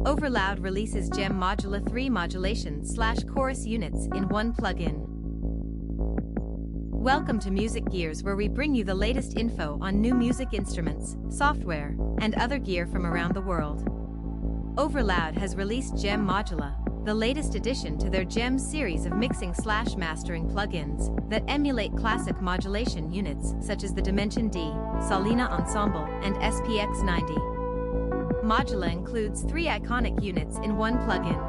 Overloud releases Gem Modula 3 modulation/chorus units in one plugin. Welcome to Music Gears, where we bring you the latest info on new music instruments, software, and other gear from around the world. Overloud has released Gem Modula, the latest addition to their Gem series of mixing/mastering plugins that emulate classic modulation units such as the Dimension D, Solina Ensemble, and SPX90. Modula includes 3 iconic units in one plugin.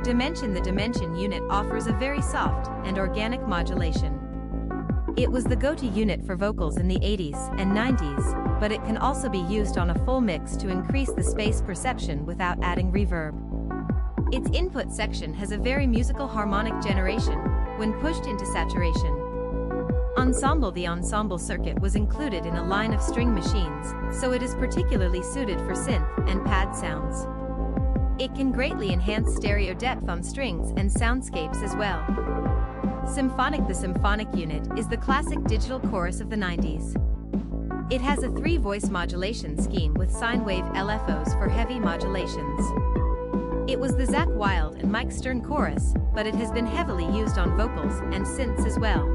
Dimension. The Dimension unit offers a very soft and organic modulation. It was the go-to unit for vocals in the 80s and 90s, but it can also be used on a full mix to increase the space perception without adding reverb. Its input section has a very musical harmonic generation when pushed into saturation. Ensemble. The ensemble circuit was included in a line of string machines, so it is particularly suited for synth and pad sounds. It can greatly enhance stereo depth on strings and soundscapes as well. Symphonic. The Symphonic unit is the classic digital chorus of the 90s. It has a 3-voice modulation scheme with sinewave LFOs for heavy modulations. It was the Zakk, Wylde, and Mike Stern chorus, but it has been heavily used on vocals and synths as well.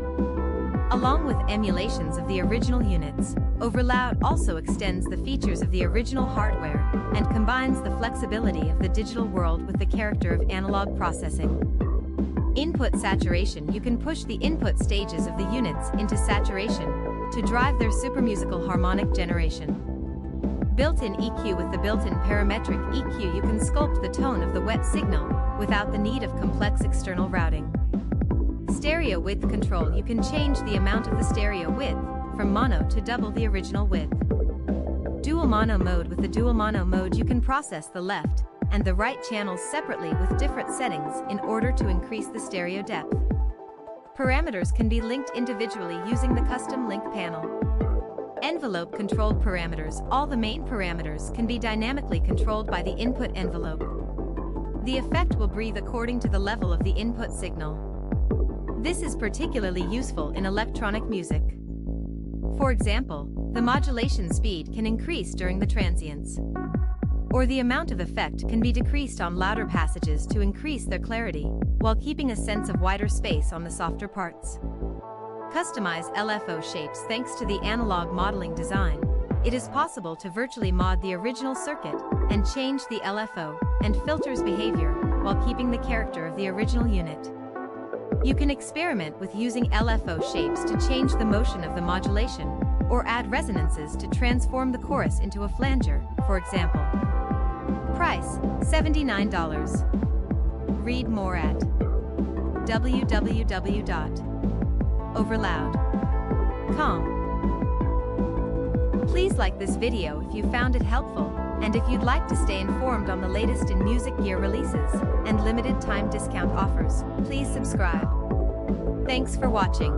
Along with emulations of the original units, Overloud also extends the features of the original hardware and combines the flexibility of the digital world with the character of analog processing. Input saturation. You can push the input stages of the units into saturation to drive their super musical harmonic generation. Built-in EQ. With the built-in parametric EQ, you can sculpt the tone of the wet signal without the need of complex external routing. Stereo width control. You can change the amount of the stereo width from mono to double the original width. Dual mono mode. With the dual mono mode, you can process the left and the right channels separately with different settings in order to increase the stereo depth. Parameters can be linked individually using the custom link panel. Envelope controlled parameters. All the main parameters can be dynamically controlled by the input envelope. The effect will breathe according to the level of the input signal. This is particularly useful in electronic music. For example, the modulation speed can increase during the transients, or the amount of effect can be decreased on louder passages to increase their clarity, while keeping a sense of wider space on the softer parts. Customize LFO shapes. Thanks to the analog modeling design, it is possible to virtually mod the original circuit and change the LFO and filters behavior while keeping the character of the original unit. You can experiment with using LFO shapes to change the motion of the modulation, or add resonances to transform the chorus into a flanger, for example. Price: $79. Read more at www.overloud.com. Please like this video if you found it helpful, and if you'd like to stay informed on the latest in music gear releases and limited time discount offers, please subscribe. Thanks for watching.